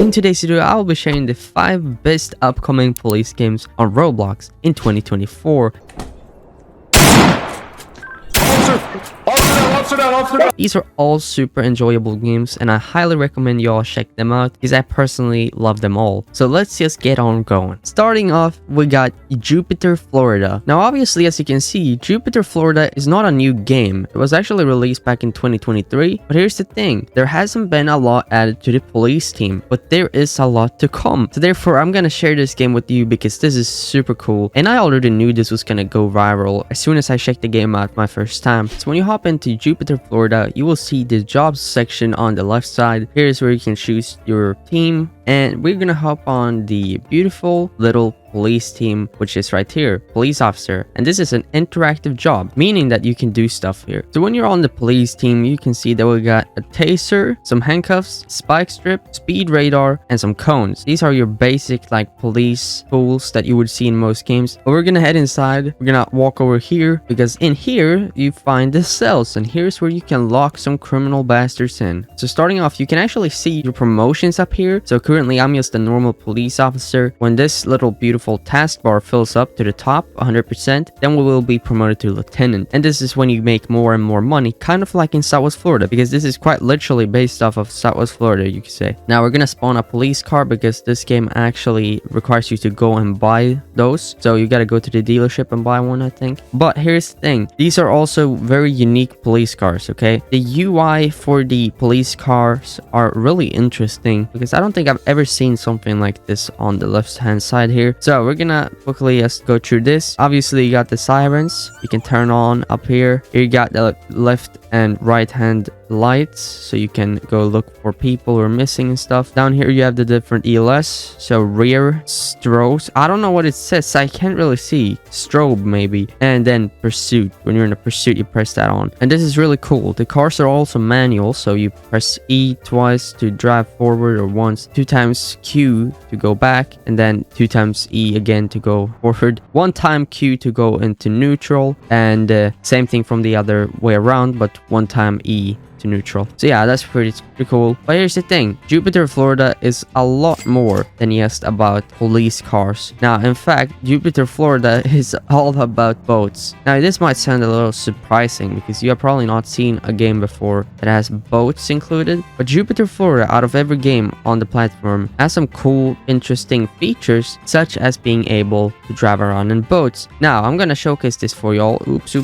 In today's video, I will be sharing the 5 best upcoming police games on Roblox in 2024. These are all super enjoyable games and I highly recommend you all check them out because I personally love them all. So let's just get on going. Starting off, we got Jupiter, Florida. Now obviously, as you can see, Jupiter, Florida is not a new game. It was actually released back in 2023. But here's the thing, there hasn't been a lot added to the police team, but there is a lot to come. So therefore, I'm gonna share this game with you because this is super cool. And I already knew this was gonna go viral as soon as I checked the game out my first time. So when you hop into Jupiter, Florida, you will see the jobs section on the left side. Here's where you can choose your team, and we're gonna hop on the beautiful little police team, which is right here, police officer. And this is an interactive job, meaning that you can do stuff here. So when you're on the police team, you can see that we got a taser, some handcuffs, spike strip, speed radar, and some cones. These are your basic like police tools that you would see in most games. But we're gonna head inside. We're gonna walk over here because in here you find the cells, and here's where you can lock some criminal bastards in. So starting off, you can actually see your promotions up here. So currently I'm just a normal police officer. When this little beautiful taskbar fills up to the top 100%, then we will be promoted to lieutenant. And this is when you make more and more money, kind of like in Southwest Florida, because this is quite literally based off of Southwest Florida, you could say. Now we're gonna spawn a police car because this game actually requires you to go and buy those. So you gotta go to the dealership and buy one, I think. But here's the thing, these are also very unique police cars, okay? The UI for the police cars are really interesting because I don't think I've ever seen something like this on the left hand side here. So we're gonna quickly just go through this. Obviously you got the sirens you can turn on up here. Here you got the left and right hand lights, so you can go look for people who are missing and stuff. Down here you have the different ELS, so rear, strobes, I don't know what it says, I can't really see, strobe maybe, and then pursuit. When you're in a pursuit, you press that on, and this is really cool. The cars are also manual, so you press E twice to drive forward, or once, 2 times Q to go back, and then 2 times E again to go forward, 1 time Q to go into neutral, and same thing from the other way around, but 1 time E to neutral. So yeah, that's pretty cool. But here's the thing, Jupiter, Florida is a lot more than just about police cars. Now in fact, Jupiter, Florida is all about boats. Now this might sound a little surprising because you have probably not seen a game before that has boats included, but Jupiter, Florida, out of every game on the platform, has some cool interesting features, such as being able to drive around in boats. Now I'm gonna showcase this for y'all. Oops.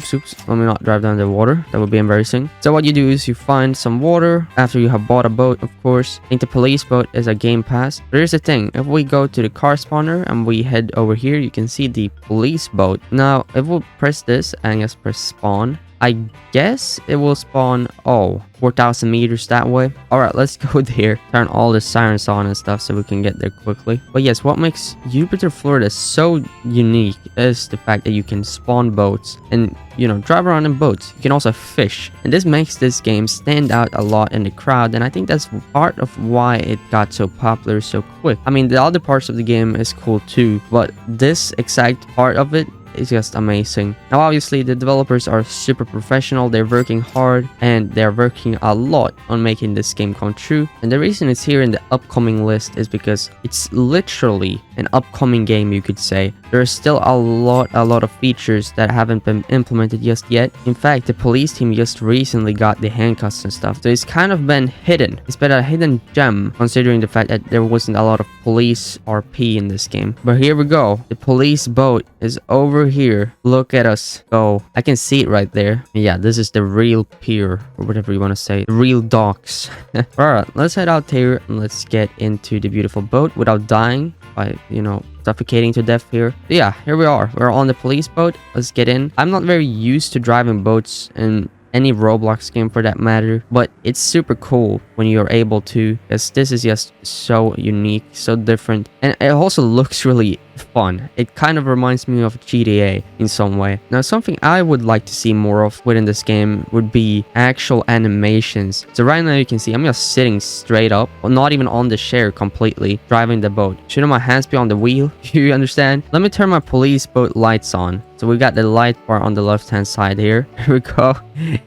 Let me not drive down the water, that would be embarrassing. So what you do is you find some water after you have bought a boat, of course. I think the police boat is a game pass. But here's the thing, if we go to the car spawner and we head over here, you can see the police boat. Now if we press this and just press spawn, I guess it will spawn 4,000 meters that way. All right, let's go there, turn all the sirens on and stuff so we can get there quickly. But yes, what makes Jupiter, Florida so unique is the fact that you can spawn boats and, you know, drive around in boats. You can also fish, and this makes this game stand out a lot in the crowd, and I think that's part of why it got so popular so quick. I mean, the other parts of the game is cool too, but this exact part of it is just amazing. Now obviously the developers are super professional, they're working hard, and they're working a lot on making this game come true. And the reason it's here in the upcoming list is because it's literally an upcoming game, you could say. There's still a lot of features that haven't been implemented just yet. In fact, the police team just recently got the handcuffs and stuff, so it's kind of been hidden. It's been a hidden gem considering the fact that there wasn't a lot of police RP in this game. But here we go, the police boat is over here. Look at us go. I can see it right there. Yeah, this is the real pier, or whatever you want to say, the real docks. All right, let's head out here and let's get into the beautiful boat without dying by, you know, suffocating to death here. But yeah, here we are, we're on the police boat. Let's get in. I'm not very used to driving boats and any Roblox game for that matter, but it's super cool when you're able to, because this is just so unique, so different, and it also looks really fun. It kind of reminds me of GTA in some way. Now, something I would like to see more of within this game would be actual animations. So right now you can see I'm just sitting straight up, not even on the chair completely, driving the boat. Shouldn't my hands be on the wheel? You understand? Let me turn my police boat lights on. So we got the light bar on the left hand side here. Here we go.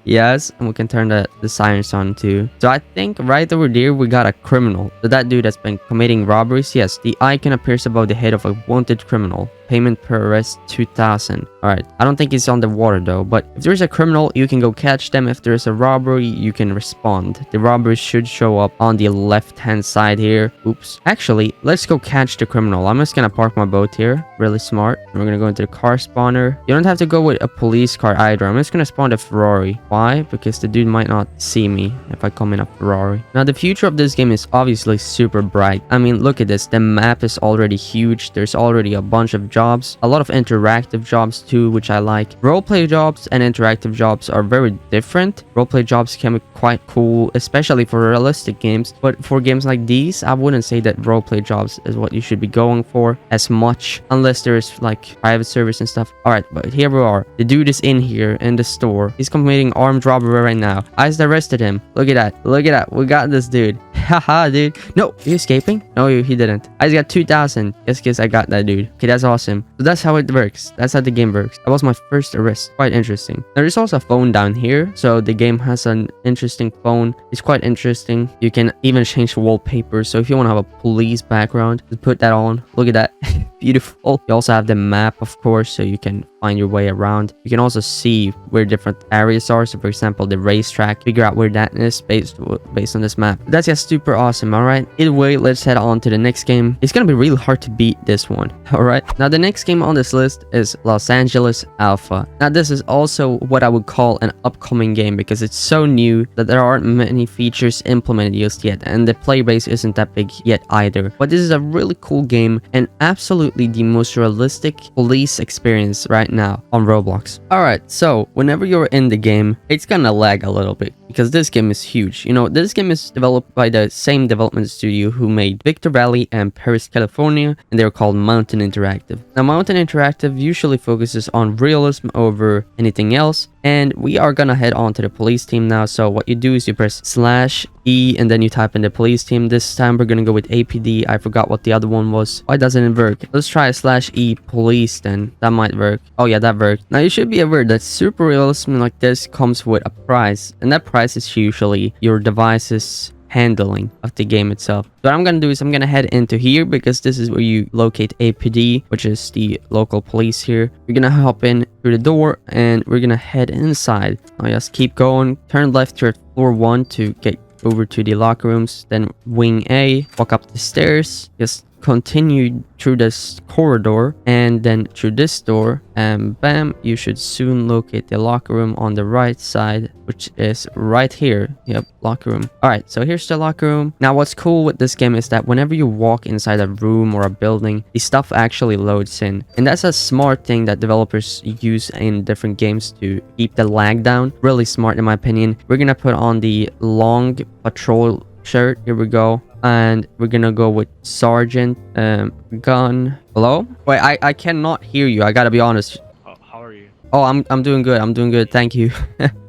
Yes, and we can turn the sirens on too. So I think right over there we got a criminal. So that dude has been committing robberies. Yes, the icon appears above the head of a wanted criminal. Payment per arrest 2,000. Alright, I don't think he's on the water though, but if there's a criminal, you can go catch them. If there's a robbery, you can respond. The robbery should show up on the left hand side here. Oops. Actually, let's go catch the criminal. I'm just gonna park my boat here. Really smart. And we're gonna go into the car spawner. You don't have to go with a police car either. I'm just gonna spawn the Ferrari. Why? Because the dude might not see me if I come in a Ferrari. Now, the future of this game is obviously super bright. I mean, look at this. The map is already huge. There's already a bunch of jobs. A lot of interactive jobs too, which I like. Roleplay jobs and interactive jobs are very different. Roleplay jobs can be quite cool, especially for realistic games. But for games like these, I wouldn't say that roleplay jobs is what you should be going for as much, unless there's like private service and stuff. Alright, but here we are. The dude is in here in the store. He's committing armed robbery right now. I just arrested him. Look at that. Look at that. We got this dude. Haha, dude. No, he escaping? No, he didn't. I just got 2,000. Just guess I got that dude. Okay, that's awesome. So that's how it works. That's how the game works. That was my first arrest. Quite interesting. There's also a phone down here. So the game has an interesting phone. It's quite interesting. You can even change the wallpaper. So if you want to have a police background, just put that on. Look at that. Beautiful. You also have the map, of course, so you can find your way around. You can also see where different areas are. So for example, the racetrack, figure out where that is based on this map. That's just super awesome. All right, either way, let's head on to the next game. It's gonna be really hard to beat this one. All right, now the next game on this list is Los Angeles Alpha. Now this is also what I would call an upcoming game because it's so new that there aren't many features implemented just yet, and the player base isn't that big yet either. But this is a really cool game and absolutely the most realistic police experience right now on Roblox. Alright, so whenever you're in the game, it's gonna lag a little bit because this game is huge. You know, this game is developed by the same development studio who made Victor Valley and Paris, California, and they're called Mountain Interactive. Now, Mountain Interactive usually focuses on realism over anything else, and we are gonna head on to the police team now. So what you do is you press /E and then you type in the police team. This time we're gonna go with APD. I forgot what the other one was. Why doesn't it work? Let's try /E police then. That might work. Oh yeah, that worked. Now you should be aware that super realism like this comes with a price, and that price is usually your device's handling of the game itself. So what I'm gonna do is I'm gonna head into here because this is where you locate APD, which is the local police here. You're gonna hop in through the door and we're gonna head inside. I'll just keep going. Turn left to floor 1 to get over to the locker rooms, then wing A, walk up the stairs, just continue through this corridor and then through this door, and bam, you should soon locate the locker room on the right side, which is right here. Yep, locker room. All right, so here's the locker room. Now what's cool with this game is that whenever you walk inside a room or a building, the stuff actually loads in, and that's a smart thing that developers use in different games to keep the lag down. Really smart in my opinion. We're gonna put on the long patrol shirt. Here we go. And we're gonna go with sergeant gun. Hello? Wait, I cannot hear you. I gotta be honest. How are you? Oh, I'm doing good. I'm doing good. Thank you.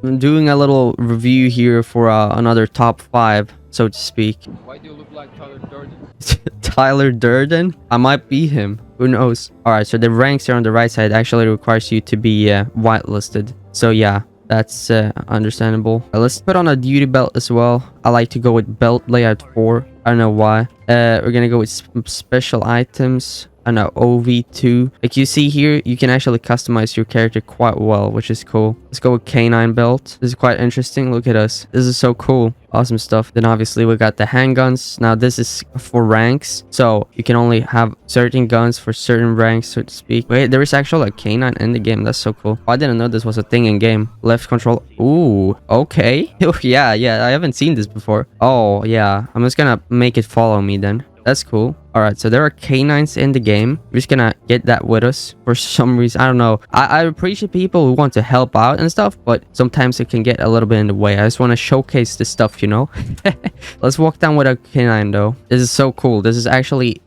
I'm doing a little review here for another top 5, so to speak. Why do you look like Tyler Durden? Tyler Durden? I might be him. Who knows? All right, so the ranks here on the right side actually requires you to be whitelisted. So yeah. That's understandable. Let's put on a duty belt as well. I like to go with belt layout 4. I don't know why. We're gonna go with special items. I know, OV2. Like you see here, you can actually customize your character quite well, which is cool. Let's go with K9 belt. This is quite interesting. Look at us. This is so cool. Awesome stuff. Then obviously we got the handguns. Now this is for ranks, so you can only have certain guns for certain ranks, so to speak. Wait, there is actually a K9 in the game. That's so cool. I didn't know this was a thing in game. Left control. Ooh, okay. yeah, I haven't seen this before. Oh yeah, I'm just gonna make it follow me then. That's cool. All right, so there are canines in the game. We're just gonna get that with us for some reason. I don't know. I appreciate people who want to help out and stuff, but sometimes it can get a little bit in the way. I just want to showcase this stuff, you know. Let's walk down with a canine though. This is so cool. This actually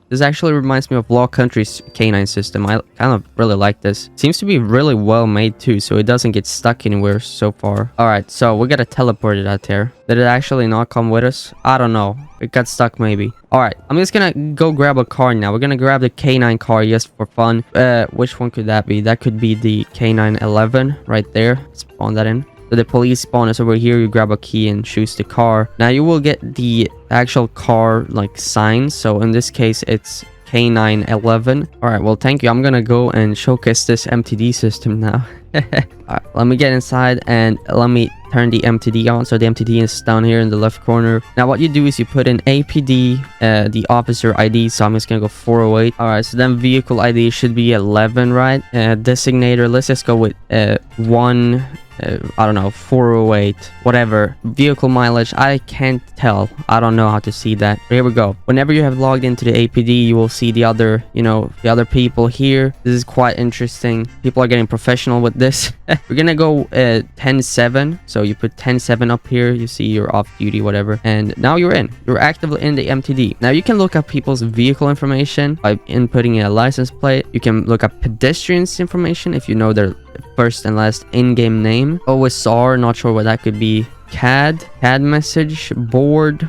reminds me of Law Country's canine system. I kind of really like this. Seems to be really well made too, so it doesn't get stuck anywhere so far. All right, so we gotta teleport it out there. Did it actually not come with us? I don't know. It got stuck maybe. All right, I'm just gonna go grab a car now. We're gonna grab the canine car just for fun. Which one could that be? That could be the canine 11 right there. Spawn that in. So the police spawn is over here. You grab a key and choose the car. Now you will get the actual car like sign. So in this case, it's K9 11. All right, well, thank you. I'm gonna go and showcase this MTD system now. All right, let me get inside and let me turn the MTD on. So the MTD is down here in the left corner. Now what you do is you put in APD, the officer ID. So I'm just gonna go 408. All right, so then vehicle ID should be 11, right? Designator, let's just go with 1. I don't know, 408, whatever. Vehicle mileage, I can't tell. I don't know how to see that. But here we go. Whenever you have logged into the APD, you will see the other, you know, the other people here. This is quite interesting. People are getting professional with this. We're gonna go 10-7. So you put 10-7 up here. You see your off duty, whatever. And now you're in. You're actively in the MTD. Now you can look up people's vehicle information by inputting a license plate. You can look up pedestrians information if you know their first and last in-game name. OSR, not sure what that could be. CAD message, board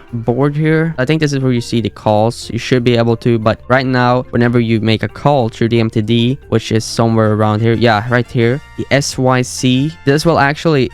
here. I think this is where you see the calls. You should be able to, but right now, whenever you make a call through the MTD, which is somewhere around here, yeah, right here, the SYC, this will actually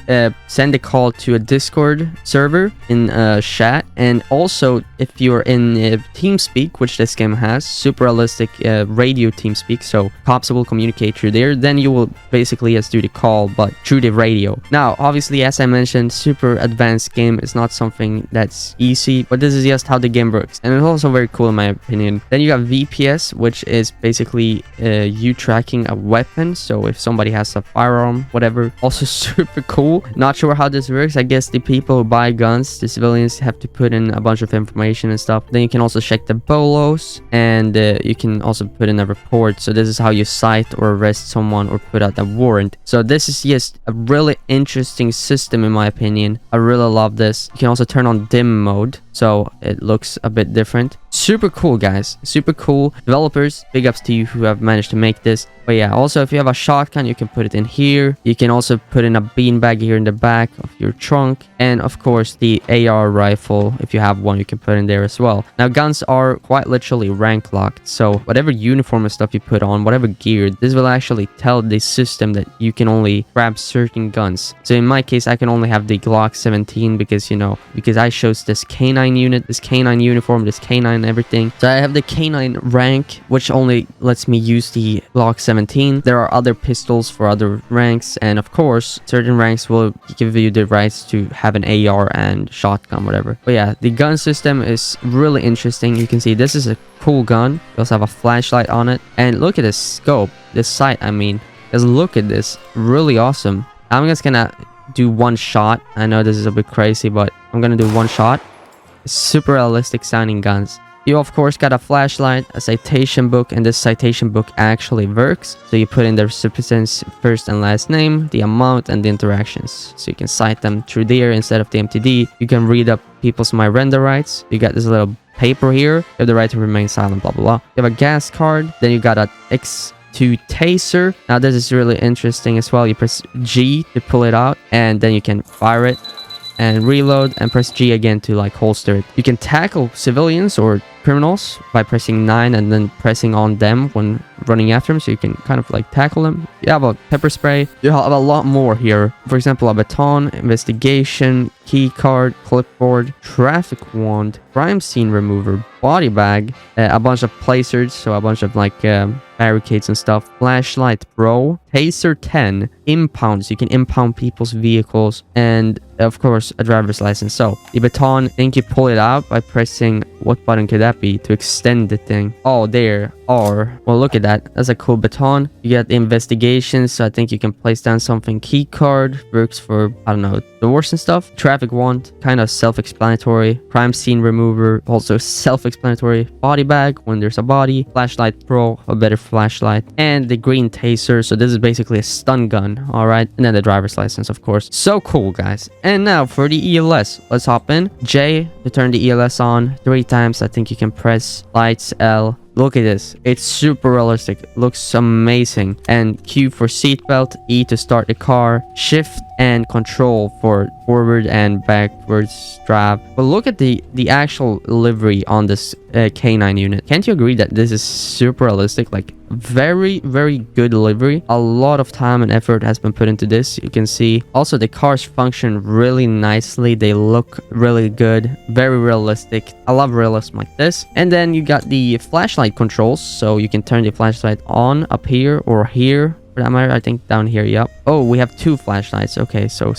send a call to a Discord server in chat. And also, if you're in TeamSpeak, which this game has, super realistic radio TeamSpeak, so cops will communicate through there, then you will basically just do the call, but through the radio. Now, obviously, as I mentioned, super advanced game. It's not something that's easy, but this is just how the game works, and it's also very cool in my opinion. Then you got VPS, which is basically you tracking a weapon. So if somebody has a firearm, whatever, also super cool. Not sure how this works. I guess the people who buy guns, the civilians, have to put in a bunch of information and stuff. Then you can also check the bolos, and you can also put in a report. So this is how you cite or arrest someone or put out a warrant. So this is just a really interesting system in my opinion. I really love this. You can also turn on dim mode, so it looks a bit different. Super cool, guys. Super cool. Developers, big ups to you who have managed to make this. But yeah, also if you have a shotgun, you can put it in here. You can also put in a beanbag here in the back of your trunk. And of course, the AR rifle, if you have one, you can put in there as well. Now, guns are quite literally rank locked. So whatever uniform and stuff you put on, whatever gear, this will actually tell the system that you can only grab certain guns. So in my case, I can only have the Glock 17 because, you know, because I chose this K9 unit, this K9 uniform, this K9 everything. So I have the K9 rank, which only lets me use the Glock 17. There are other pistols for other ranks, and of course certain ranks will give you the rights to have an AR and shotgun, whatever. But yeah, the gun system is really interesting. You can see this is a cool gun. You also have a flashlight on it, and look at this scope, this sight, I mean, just look at this, really awesome. I'm just gonna do one shot. I know this is a bit crazy, but I'm gonna do one shot. Super realistic sounding guns. You of course got a flashlight, a citation book, and this citation book actually works. So you put in the recipient's first and last name, the amount, and the interactions. So you can cite them through there instead of the MTD. You can read up people's my render rights. You got this little paper here. You have the right to remain silent, blah blah blah. You have a gas card. Then you got a X2 taser. Now this is really interesting as well. You press G to pull it out, and then you can fire it and reload, and press G again to like holster it. You can tackle civilians or criminals by pressing 9 and then pressing on them when running after them, so you can kind of like tackle them. You have a pepper spray. You have a lot more here. For example, a baton, investigation, key card, clipboard, traffic wand, crime scene remover, body bag, a bunch of placers, so a bunch of like barricades and stuff, flashlight bro, taser 10, impound, so you can impound people's vehicles, and of course a driver's license. So the baton, I think you pull it out by pressing, what button could that be to extend the thing? Oh, there. are, well, look at that. That's a cool baton. You get the investigations, so I think you can place down something. Key card works for, I don't know, doors and stuff. Traffic wand, kind of self-explanatory. Crime scene remover, also self-explanatory. Body bag, when there's a body. Flashlight pro, a better flashlight. And the green taser, so this is basically a stun gun, all right? And then the driver's license, of course. So cool, guys. And now for the ELS, let's hop in. J to turn the ELS on 3 times. I think you can press lights, L. Look at this. It's super realistic. It looks amazing. And Q for seatbelt, E to start the car, shift and control for forward and backwards strap. But look at the actual livery on this K9 unit. Can't you agree that this is super realistic? Like, very good livery. A lot of time and effort has been put into this. You can see also the cars function really nicely. They look really good, very realistic. I love realism like this. And then you got the flashlight controls, so you can turn the flashlight on up here or here. For that matter, I think down here. Yep. Oh, we have 2 flashlights. Okay, so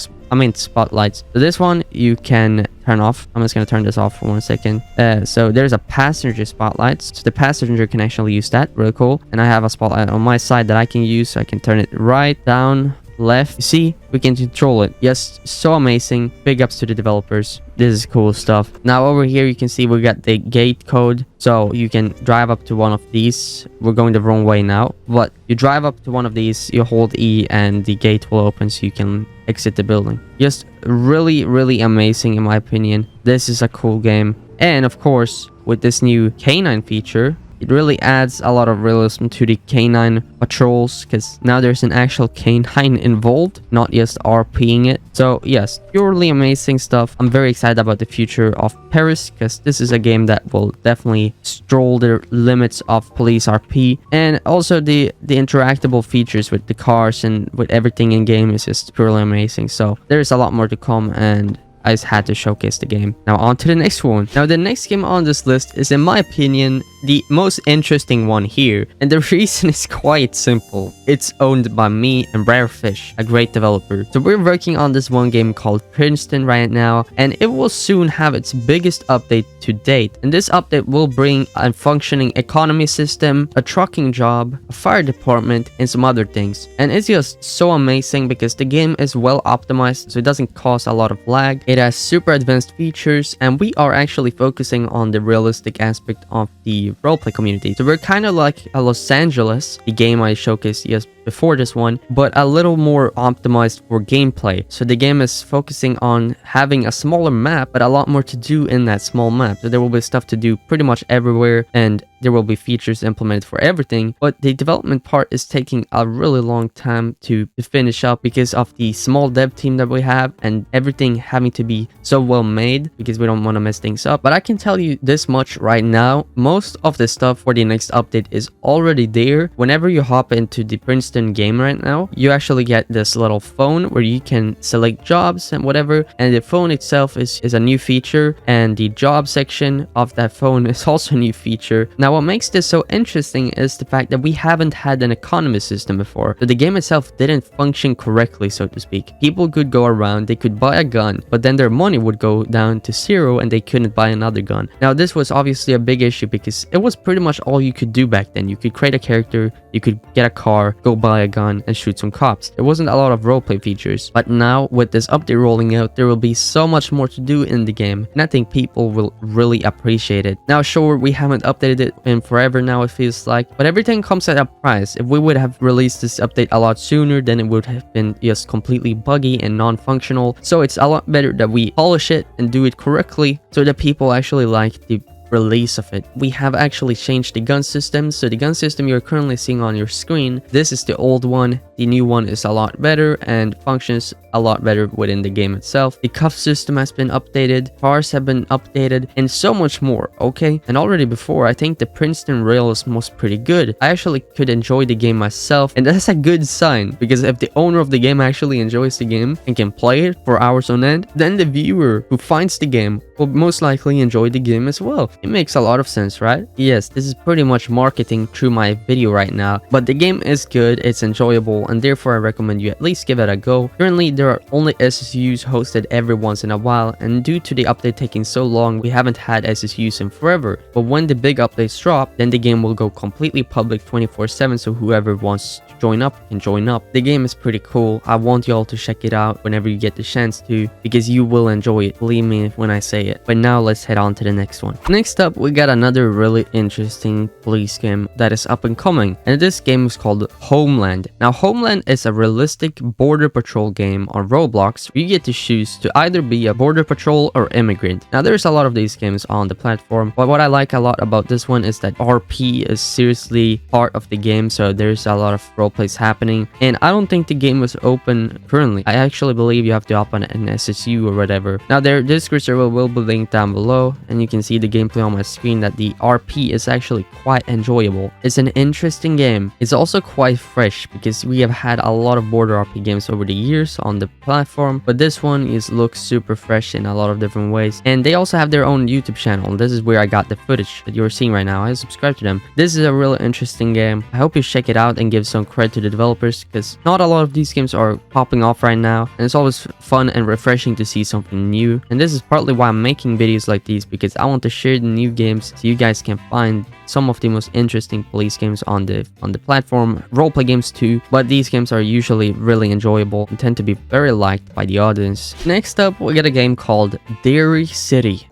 spotlights. So this one you can turn off. I'm just gonna turn this off for 1 second. So there's a passenger spotlight, so the passenger can actually use that. Really cool. And I have a spotlight on my side that I can use, so I can turn it right, down, left. You see, we can control it. Yes, so amazing. Big ups to the developers. This is cool stuff. Now over here you can see we got the gate code, so you can drive up to one of these. We're going the wrong way now, but you drive up to one of these, you hold E and the gate will open so you can exit the building. Just really amazing in my opinion. This is a cool game. And of course, with this new K9 feature, it really adds a lot of realism to the K9 patrols, because now there's an actual K9 involved, not just RPing it. So yes, purely amazing stuff. I'm very excited about the future of Paris, because this is a game that will definitely stroll the limits of police RP. And also the interactable features with the cars and with everything in game is just purely amazing. So there's a lot more to come, and I just had to showcase the game. Now on to the next one. Now the next game on this list is, in my opinion, the most interesting one here, and the reason is quite simple. It's owned by me and Rarefish, a great developer. So we're working on this one game called Princeton right now, and it will soon have its biggest update to date. And this update will bring a functioning economy system, a trucking job, a fire department, and some other things. And it's just so amazing because the game is well optimized, so it doesn't cause a lot of lag. It has super advanced features, and we are actually focusing on the realistic aspect of the roleplay community. So we're kind of like a Los Angeles, the game I showcased just before this one, but a little more optimized for gameplay. So the game is focusing on having a smaller map, but a lot more to do in that small map. So there will be stuff to do pretty much everywhere, and there will be features implemented for everything. But the development part is taking a really long time to finish up because of the small dev team that we have, and everything having to be so well made because we don't want to mess things up. But I can tell you this much right now, most of the stuff for the next update is already there. Whenever you hop into the Princeton game right now, you actually get this little phone where you can select jobs and whatever, and the phone itself is a new feature, and the job section of that phone is also a new feature. Now what makes this so interesting is the fact that we haven't had an economy system before, so the game itself didn't function correctly, so to speak. People could go around, they could buy a gun, but then their money would go down to 0 and they couldn't buy another gun. Now this was obviously a big issue because it was pretty much all you could do back then. You could create a character, you could get a car, go buy a gun, and shoot some cops. There wasn't a lot of roleplay features, but now with this update rolling out, there will be so much more to do in the game, and I think people will really appreciate it. Now sure, we haven't updated it in forever now, it feels like, but everything comes at a price. If we would have released this update a lot sooner, then it would have been just completely buggy and non-functional. So it's a lot better that we polish it and do it correctly so that people actually like the release of it. We have actually changed the gun system, so the gun system you're currently seeing on your screen, this is the old one. The new one is a lot better and functions a lot better within the game itself. The cuff system has been updated, cars have been updated, and so much more, okay? And already before, I think the Princeton realism was pretty good. I actually could enjoy the game myself, and that's a good sign, because if the owner of the game actually enjoys the game and can play it for hours on end, then the viewer who finds the game will most likely enjoy the game as well. It makes a lot of sense, right? Yes, this is pretty much marketing through my video right now, but the game is good, it's enjoyable, and therefore I recommend you at least give it a go. Currently, there are only SSUs hosted every once in a while, and due to the update taking so long, we haven't had SSUs in forever. But when the big updates drop, then the game will go completely public 24/7, so whoever wants to join up can join up. The game is pretty cool. I want y'all to check it out whenever you get the chance to, because you will enjoy it, believe me when I say it. But now let's head on to the next one. Next up, we got another really interesting police game that is up and coming, and this game is called Homeland. Now, Homeland is a realistic border patrol game on Roblox. You get to choose to either be a border patrol or immigrant. Now, there's a lot of these games on the platform, but what I like a lot about this one is that RP is seriously part of the game, so there's a lot of roleplays happening, and I don't think the game is open currently. I actually believe you have to open an SSU or whatever. Now, their Discord server will be linked down below, and you can see the gameplay on my screen that the RP is actually quite enjoyable. It's an interesting game. It's also quite fresh because we have had a lot of border RP games over the years on the platform, but this one looks super fresh in a lot of different ways. And they also have their own YouTube channel. This is where I got the footage that you're seeing right now. I subscribe to them. This is a really interesting game. I hope you check it out and give some credit to the developers, because not a lot of these games are popping off right now, and it's always fun and refreshing to see something new. And this is partly why I'm making videos like these, because I want to share the new games so you guys can find some of the most interesting police games on the platform, roleplay games too, but these games are usually really enjoyable and tend to be very liked by the audience. Next up, we got a game called Deary City.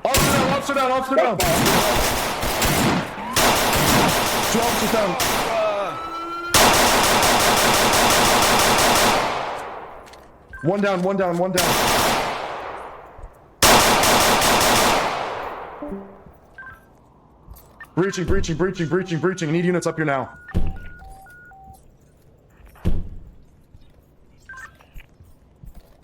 Officer down, officer down. 2 officers down. One down, one down, one down. Breaching, breaching, breaching, breaching, breaching. I need units up here now.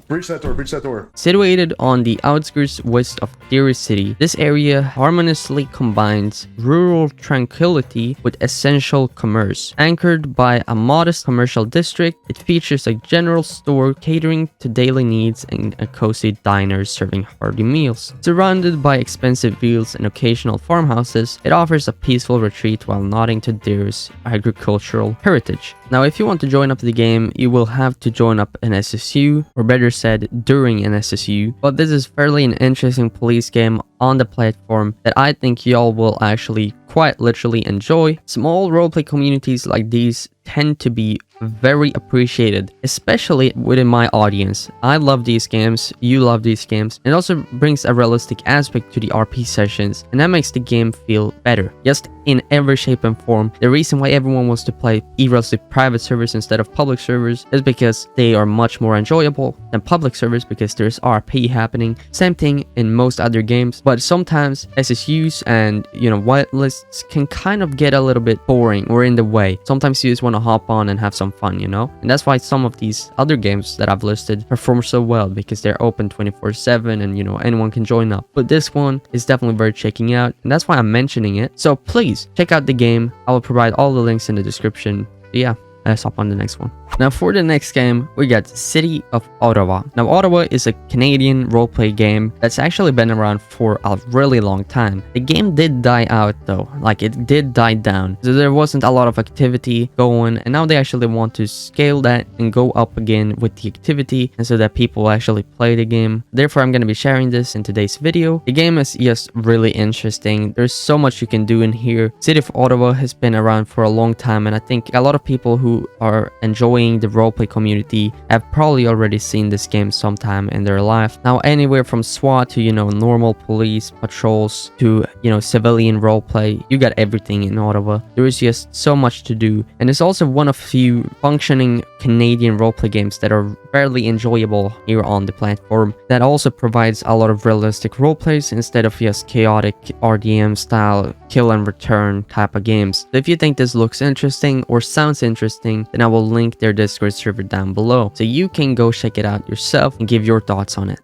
Breach that door, breach that door. Situated on the outskirts west of Deary City, this area harmoniously combines rural tranquility with essential commerce. Anchored by a modest commercial district, it features a general store catering to daily needs and a cozy diner serving hearty meals. Surrounded by expensive fields and occasional farmhouses, it offers a peaceful retreat while nodding to Deary's agricultural heritage. Now, if you want to join up the game, you will have to join up an SSU, or better said, during an SSU. But this is fairly an interesting police game on the platform that I think y'all will actually quite literally enjoy. Small roleplay communities like these tend to be very appreciated, especially within my audience. I love these games, you love these games. It also brings a realistic aspect to the RP sessions, and that makes the game feel better, just in every shape and form. The reason why everyone wants to play erasively private servers instead of public servers is because they are much more enjoyable than public servers, because there's RP happening. Same thing in most other games, but sometimes SSUs and whitelists can kind of get a little bit boring or in the way. Sometimes you just want to hop on and have some fun, and that's why some of these other games that I've listed perform so well, because they're open 24/7 and anyone can join up. But this one is definitely worth checking out, and that's why I'm mentioning it. So please check out the game. I will provide all the links in the description. But yeah, let's hop on the next one. Now, for the next game, we got City of Ottawa. Now, Ottawa is a Canadian roleplay game that's actually been around for a really long time. The game did die out though, like it did die down. So there wasn't a lot of activity going, and now they actually want to scale that and go up again with the activity, and so that people actually play the game. Therefore, I'm going to be sharing this in today's video. The game is just really interesting. There's so much you can do in here. City of Ottawa has been around for a long time, and I think a lot of people who are enjoying the roleplay community have probably already seen this game sometime in their life. Now, anywhere from SWAT to normal police patrols to civilian roleplay, you got everything in Ottawa. There is just so much to do, and it's also one of few functioning Canadian roleplay games that are fairly enjoyable here on the platform, that also provides a lot of realistic roleplays instead of just chaotic RDM style kill and return type of games. So if you think this looks interesting or sounds interesting, then I will link their Discord server down below, so you can go check it out yourself and give your thoughts on it.